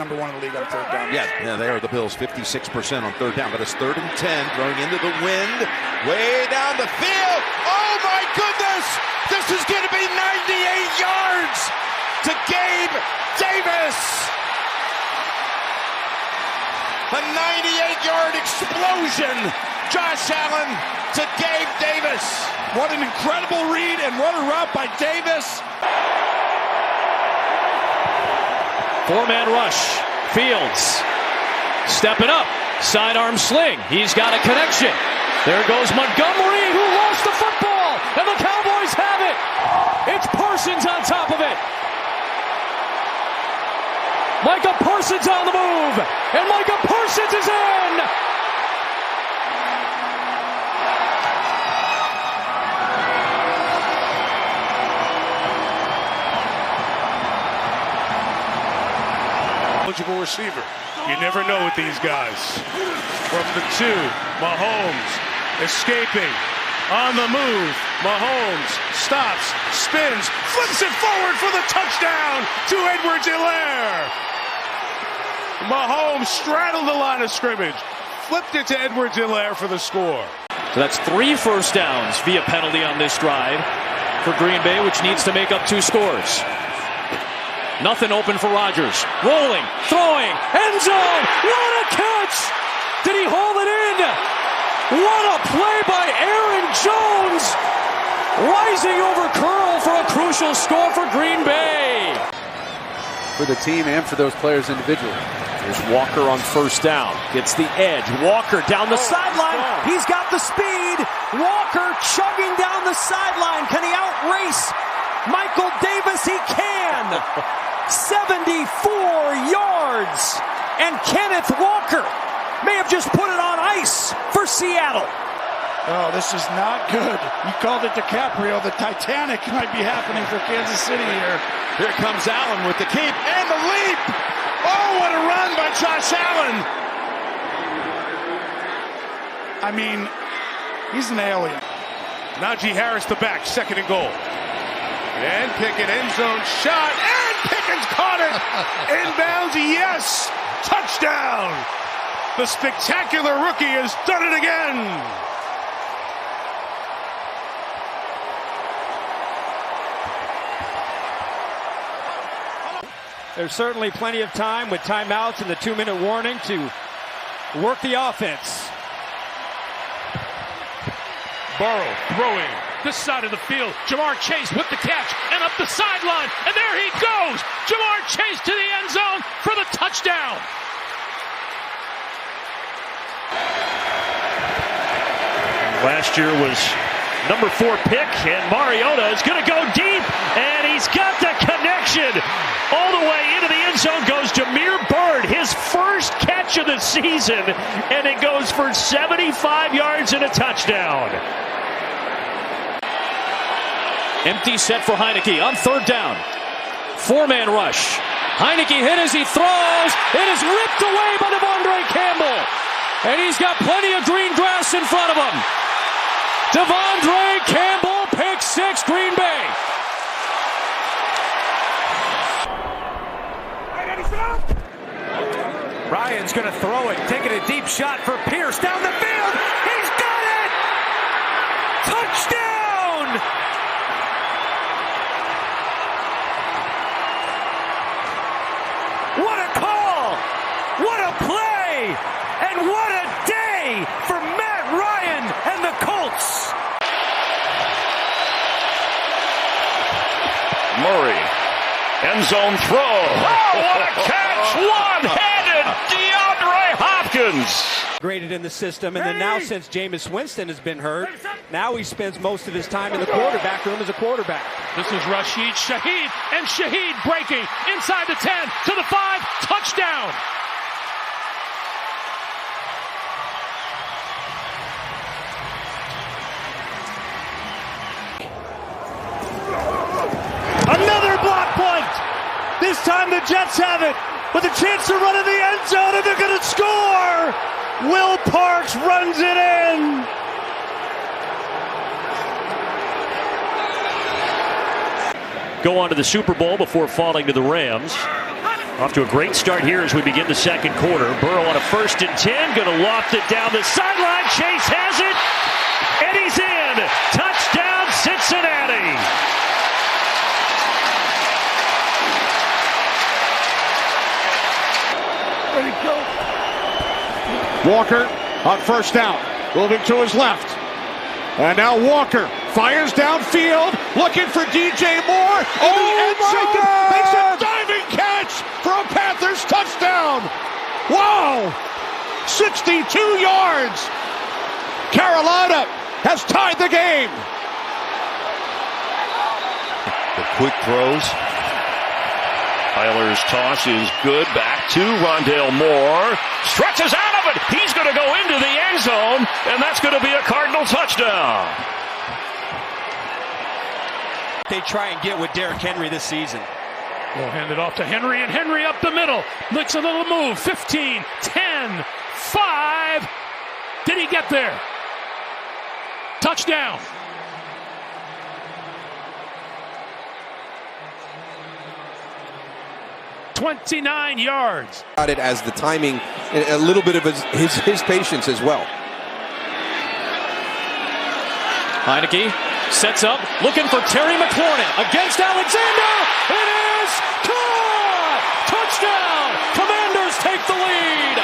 number one in the league on third down. Yeah, they are the Bills, 56% on third down, but it's 3rd and 10, throwing into the wind, way down the field. Oh my goodness! This is going to be 98 yards to Gabe Davis. A 98-yard explosion. Josh Allen to Gabe Davis. What an incredible read and what a route by Davis. 4-man rush. Fields stepping up. Sidearm sling. He's got a connection. There goes Montgomery, who lost the football. And the Cowboys have it. It's Parsons on top of it. Micah Parsons on the move. And Micah Parsons is in. Eligible receiver. You never know with these guys. From the 2, Mahomes escaping, on the move. Mahomes stops, spins, flips it forward for the touchdown to Edwards-Helaire. Mahomes straddled the line of scrimmage, flipped it to Edwards-Helaire for the score. So that's 3 first downs via penalty on this drive for Green Bay, which needs to make up 2 scores. Nothing open for Rodgers. Rolling, throwing, end zone. What a catch! Did he hold it in? What a play by Aaron Jones! Rising over curl for a crucial score for Green Bay. For the team and for those players individually. There's Walker on first down. Gets the edge. Walker down the sideline. He's got the speed. Walker chugging down the sideline. Can he outrace Michael Davis? He can. 74 yards. And Kenneth Walker may have just put it on ice for Seattle. Oh, this is not good. You called it DiCaprio. The Titanic might be happening for Kansas City here. Here comes Allen with the keep and the leap. Oh, what a run by Josh Allen. I mean, he's an alien. Najee Harris the back, 2nd and goal. And Pickett end zone shot, and Pickens caught it. Inbounds, yes, touchdown. The spectacular rookie has done it again. There's certainly plenty of time with timeouts and the 2-minute warning to work the offense. Burrow throwing this side of the field. Jamar Chase with the catch and up the sideline. And there he goes. Jamar Chase to the end zone for the touchdown. Last year was number 4 pick, and Mariota is going to go deep, and he's got the connection. All the way into the end zone goes Jameer Byrd, his first catch of the season, and it goes for 75 yards and a touchdown. Empty set for Heineke on third down. 4-man rush. Heineke hit as he throws. It is ripped away by Devondre Campbell. And he's got plenty of green grass in front of him. Devondre Campbell, pick 6, Green Bay. Ryan's going to throw it, taking a deep shot for Pierce down the field. He's got it! Touchdown! What a call! What a play! And what a day for Matt Ryan and the Colts! Murray, end zone throw. Oh, what a catch! One-handed DeAndre Hopkins. Graded in the system, and then now since Jameis Winston has been hurt, now he spends most of his time in the quarterback room as a quarterback. This is Rashid Shaheed, and Shaheed breaking inside the 10 to the 5, touchdown. Another block punt. This time the Jets have it with a chance to run in the end zone, and they're going to score. Will Parks runs it in. Go on to the Super Bowl before falling to the Rams. Off to a great start here as we begin the second quarter. Burrow on a 1st and 10, going to loft it down the sideline. Chase has it, and he's in. Touchdown, Cincinnati. Ready, go. Walker on 1st down, moving to his left. And now Walker fires downfield, looking for DJ Moore. In the end zone, makes a diving catch for a Panthers touchdown. Wow! 62 yards. Carolina has tied the game. The quick throws. Tyler's toss is good. Back to Rondale Moore. Stretches out of it. He's going to go into the end zone, and that's going to be a Cardinal touchdown. They try and get with Derrick Henry this season. We'll hand it off to Henry, and Henry up the middle. Makes a little move. 15, 10, 5. Did he get there? Touchdown. .29 yards. It as the timing, a little bit of his patience as well. Heineke sets up, looking for Terry McLaurin against Alexander. It is caught! Touchdown! Commanders take the lead.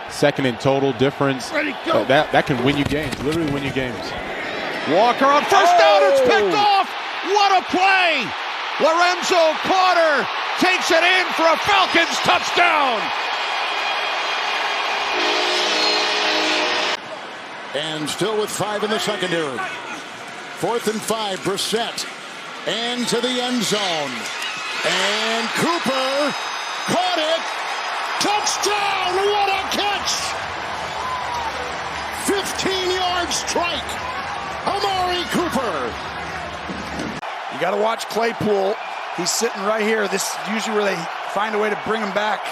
Second and total difference. Ready, go. That can win you games, literally win you games. Walker on 1st down, it's picked off. What a play! Lorenzo Carter takes it in for a Falcons touchdown. And still with 5 in the secondary. 4th and 5, Brissett. And to the end zone. And Cooper caught it. Touchdown! What a catch! 15-yard strike. Amari Cooper. You got to watch Claypool. He's sitting right here. This is usually where they find a way to bring him back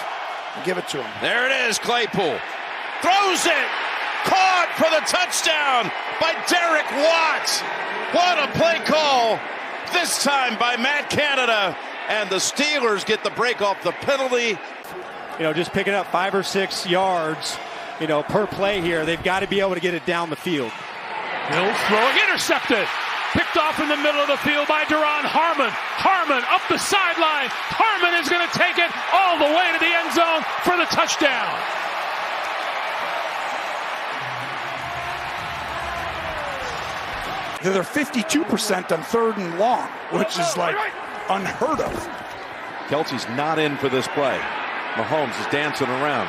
and give it to him. There it is, Claypool. Throws it. Caught for the touchdown by Derek Watt. What a play call. This time by Matt Canada. And the Steelers get the break off the penalty. Just picking up 5 or 6 yards, per play here. They've got to be able to get it down the field. Hill throwing, intercepted. Picked off in the middle of the field by Duron Harmon. Harmon up the sideline. Harmon is going to take it all the way to the end zone for the touchdown. They're 52% on 3rd and long, which is like unheard of. Kelsey's not in for this play. Mahomes is dancing around.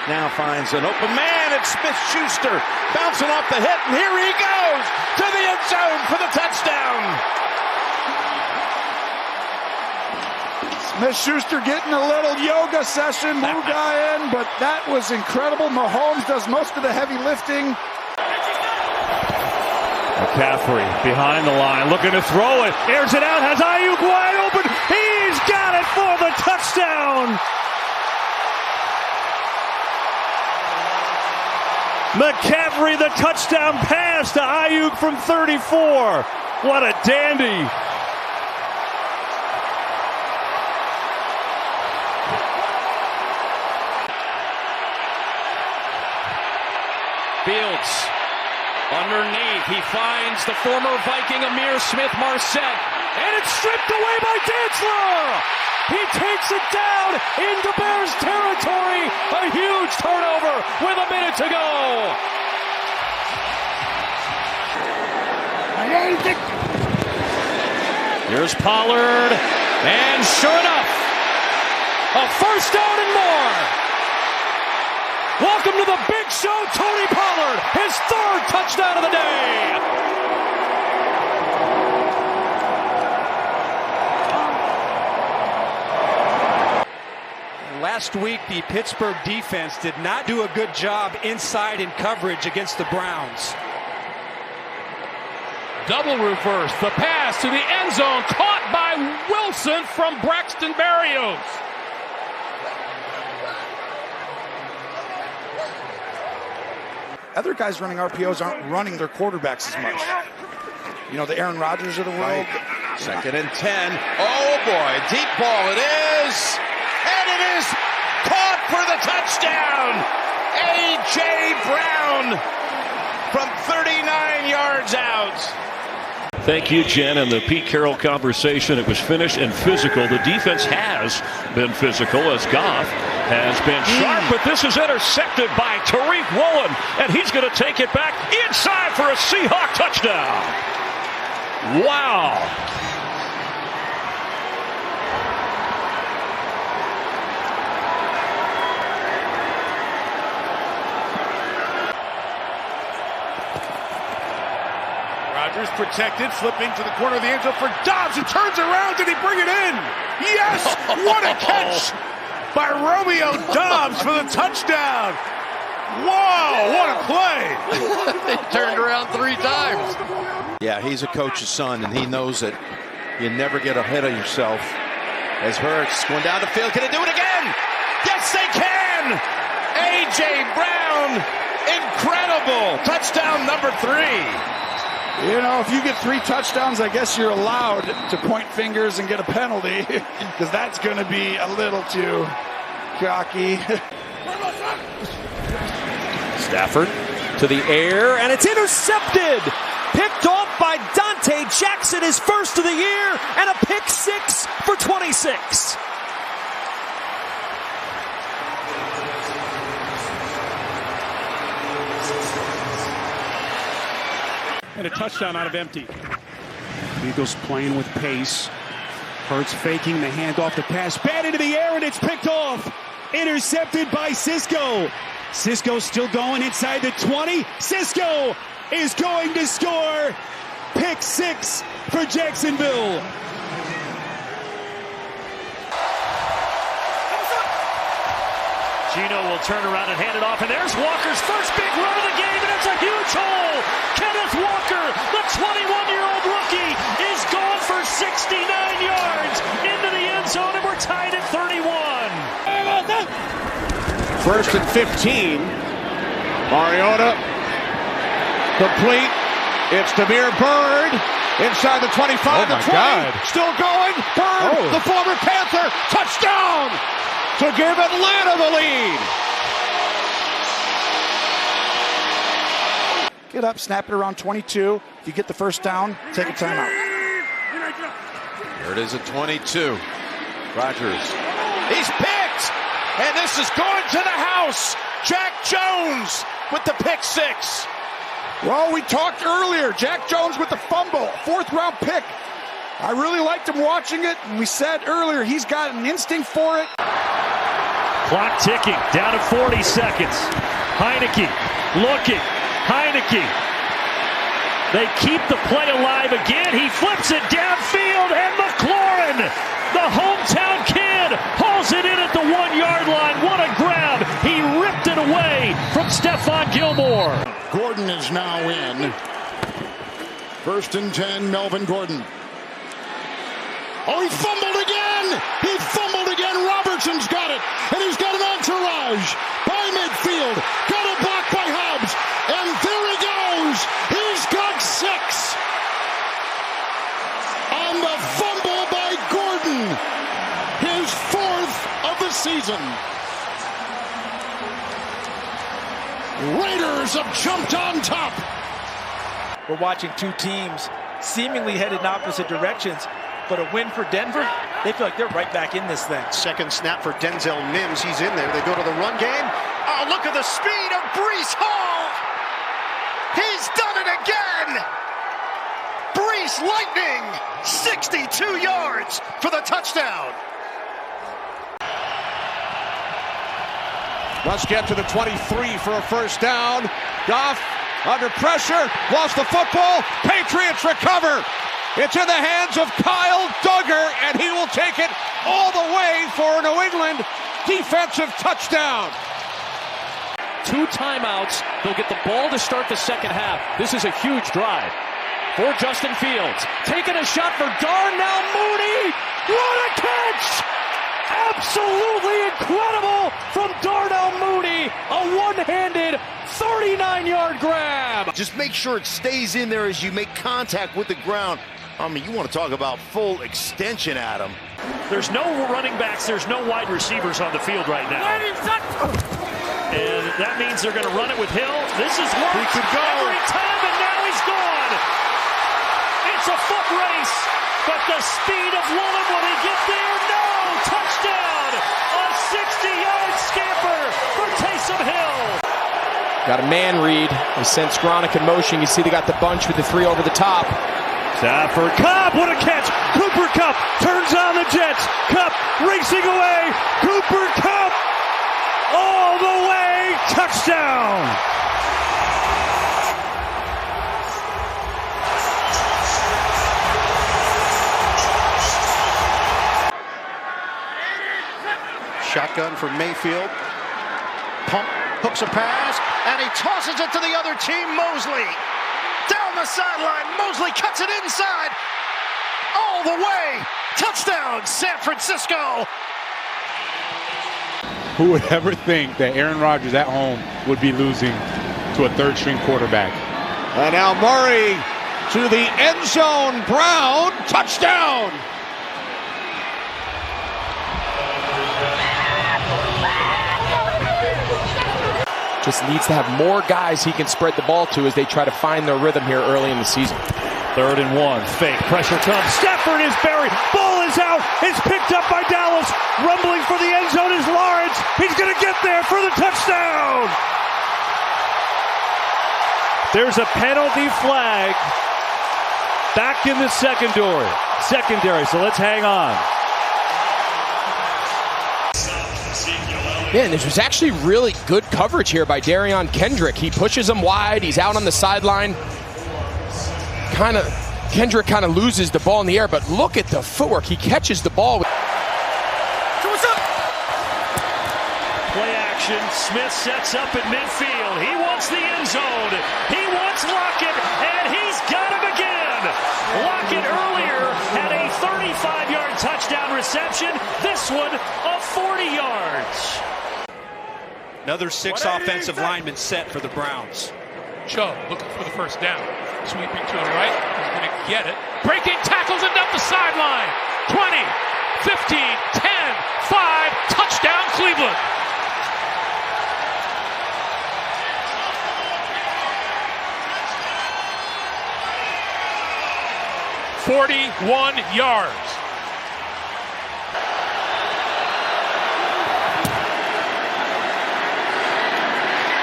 Now finds an open man. It's Smith-Schuster bouncing off the hit, and here he goes to the end zone for the touchdown. Smith-Schuster getting a little yoga session, new guy in, but that was incredible. Mahomes does most of the heavy lifting. McCaffrey behind the line, looking to throw it. Airs it out, has Ayuk wide open. He's got it for the touchdown. McCaffrey, the touchdown pass to Ayuk from 34. What a dandy. Fields underneath. He finds the former Viking Amir Smith-Marset. And it's stripped away by Dantzler. He takes it down into Bears territory. A huge turnover with a minute to go. Here's Pollard. And sure enough, a 1st down and more. Welcome to the big show, Tony Pollard. His 3rd touchdown of the day. Last week, the Pittsburgh defense did not do a good job inside in coverage against the Browns. Double reverse. The pass to the end zone. Caught by Wilson from Braxton Berrios. Other guys running RPOs aren't running their quarterbacks as much. you know, the Aaron Rodgers of the world. Right. 2nd and 10. Oh boy, deep ball it is. And it is caught for the touchdown. A.J. Brown from 39 yards out. Thank you, Jen. And the Pete Carroll conversation, it was finished and physical. The defense has been physical as Goff has been sharp, but this is intercepted by Tariq Woolen, and he's going to take it back inside for a Seahawk touchdown. Wow. Rodgers protected, flipping to the corner of the end zone for Dobbs, who turns around. Did he bring it in? Yes! What a catch by Romeo Dobbs for the touchdown. Whoa, what a play. They turned around 3 times. Yeah, he's a coach's son, and he knows that you never get ahead of yourself. As Hurts going down the field, can they do it again? Yes, they can! A.J. Brown, incredible. Touchdown number 3. You know, if you get 3 touchdowns, I guess you're allowed to point fingers and get a penalty, because that's going to be a little too cocky. Stafford to the air, and it's intercepted. Picked off by Dante Jackson, his first of the year, and a pick 6 for 26. And a touchdown out of empty. Eagles playing with pace. Hurts faking the handoff, the pass, bat into the air, and it's picked off. Intercepted by Cisco. Cisco still going inside the 20. Cisco is going to score. Pick 6 for Jacksonville. Gino will turn around and hand it off, and there's Walker's first big run of the game, and it's a huge hole. Kenneth Walker, the 21-year-old rookie, is gone for 69 yards into the end zone, and we're tied at 31. 1st and 15. Mariota complete. It's Damiere Byrd inside the 25. Oh my 20. God. Still going. Byrd, the former Panther, touchdown to give Atlanta the lead. Get up, snap it around 22. If you get the first down, take a timeout. Here it is at 22. Rodgers. He's picked! And this is going to the house. Jack Jones with the pick 6. Well, we talked earlier. Jack Jones with the fumble, 4th-round pick. I really liked him watching it, and we said earlier he's got an instinct for it. Clock ticking, down to 40 seconds. Heineke looking. Heineke. They keep the play alive again. He flips it downfield, and McLaurin, the hometown kid, hauls it in at the 1-yard line. What a grab. He ripped it away from Stephon Gilmore. Gordon is now in. 1st and 10, Melvin Gordon. Oh, he fumbled again! He fumbled again! Robertson's got it! And he's got an entourage by midfield. Got a block by Hobbs. And there he goes! He's got 6! On the fumble by Gordon. His 4th of the season. Raiders have jumped on top. We're watching 2 teams seemingly headed in opposite directions. But a win for Denver, they feel like they're right back in this thing. Second snap for Denzel Mims. He's in there. They go to the run game. Oh, look at the speed of Breece Hall. He's done it again. Breece Lightning, 62 yards for the touchdown. Let's get to the 23 for a first down. Goff under pressure, lost the football. Patriots recover. It's in the hands of Kyle Duggar, and he will take it all the way for a New England defensive touchdown. 2 timeouts. They'll get the ball to start the second half. This is a huge drive for Justin Fields. Taking a shot for Darnell Mooney. What a catch! Absolutely incredible from Darnell Mooney. A one-handed 39-yard grab. Just make sure it stays in there as you make contact with the ground. I mean, you want to talk about full extension, Adam. There's no running backs, there's no wide receivers on the field right now. And that means they're going to run it with Hill. This is worked He could go every time, and now he's gone. It's a foot race, but the speed of Woolen, will he get there? No! Touchdown! A 60-yard scamper for Taysom Hill. Got a man read. They sent Skowronek in motion. You see they got the bunch with the three over the top. Stafford, Kupp, what a catch! Cooper Kupp turns on the Jets. Kupp racing away. Cooper Kupp all the way. Touchdown! Shotgun for Mayfield. Pump, hooks a pass, and he tosses it to the other team, Mosley. Down the sideline, Mosley cuts it inside. All the way. Touchdown, San Francisco. Who would ever think that Aaron Rodgers at home would be losing to a third-string quarterback? And now Murray to the end zone. Brown, touchdown. Just needs to have more guys he can spread the ball to as they try to find their rhythm here early in the season. 3rd and 1. Fake. Pressure comes. Stafford is buried. Ball is out. It's picked up by Dallas. Rumbling for the end zone is Lawrence. He's going to get there for the touchdown. There's a penalty flag back in the secondary. So let's hang on. Yeah, and this was actually really good coverage here by Derion Kendrick. He pushes him wide. He's out on the sideline. Kendrick kind of loses the ball in the air, but look at the footwork. He catches the ball. Play action. Smith sets up at midfield. He wants the end zone. He wants Lockett, and he's got him again. Lockett earlier had a 35-yard touchdown reception. This one of 40 yards. Another 6 offensive linemen set for the Browns. Chubb looking for the first down. Sweeping to the right. He's going to get it. Breaking tackles and up the sideline. 20, 15, 10, 5. Touchdown, Cleveland. yards.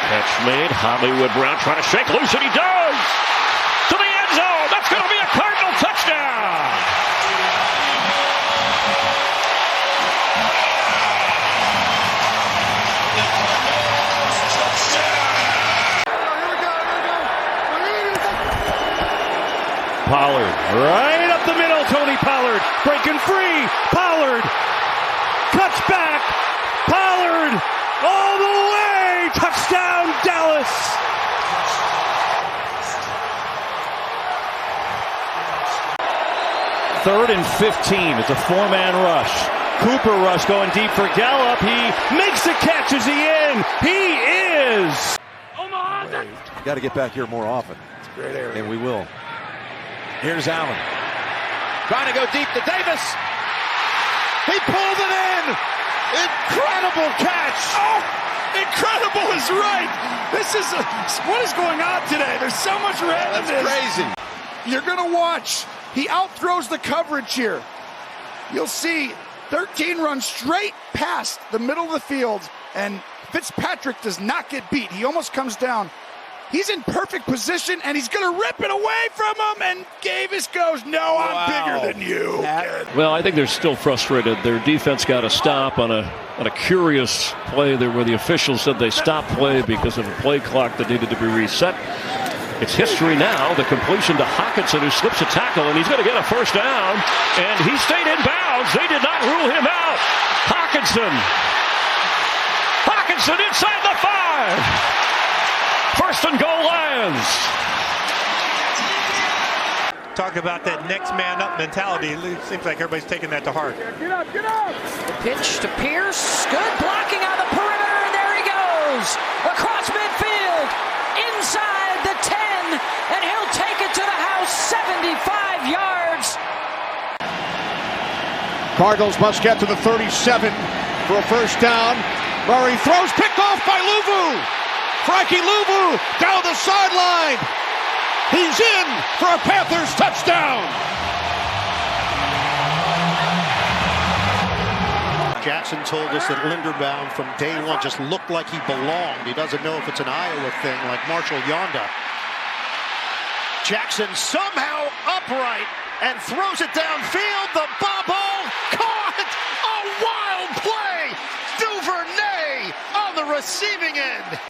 Catch made. Hollywood Brown trying to shake loose, and he does! To the end zone! That's going to be a Cardinal touchdown! Pollard, right up the middle, Tony Pollard, breaking free, Pollard, cuts back, Pollard, all the way, touchdown Dallas. Third and 15, it's a 4-man rush. Cooper Rush going deep for Gallup, he makes the catch, is he in? He is! You got to get back here more often. It's a great area. And we will. Here's Allen. Trying to go deep to Davis. He pulled it in. Incredible catch. Oh, incredible is right. This is what is going on today? There's so much randomness. That's crazy. You're going to watch. He outthrows the coverage here. You'll see 13 runs straight past the middle of the field, and Fitzpatrick does not get beat. He almost comes down. He's in perfect position, and he's going to rip it away from him, and Davis goes, no, I'm bigger than you. Well, I think they're still frustrated. Their defense got a stop on a curious play there where the officials said they stopped play because of a play clock that needed to be reset. It's history now. The completion to Hockenson, who slips a tackle, and he's going to get a first down, and he stayed in bounds. They did not rule him out. Hockenson inside the 5. First and goal, Lions. Talk about that next man up mentality. It seems like everybody's taking that to heart. Get up. The pitch to Pierce. Good blocking on the perimeter, and there he goes. Across midfield. Cardinals must get to the 37 for a first down. Murray throws, picked off by Luvu. Frankie Luvu down the sideline. He's in for a Panthers touchdown. Jackson told us that Linderbaum from day one just looked like he belonged. He doesn't know if it's an Iowa thing like Marshall Yonda. Jackson somehow upright and throws it downfield. The bobble caught. A wild play. Duvernay on the receiving end.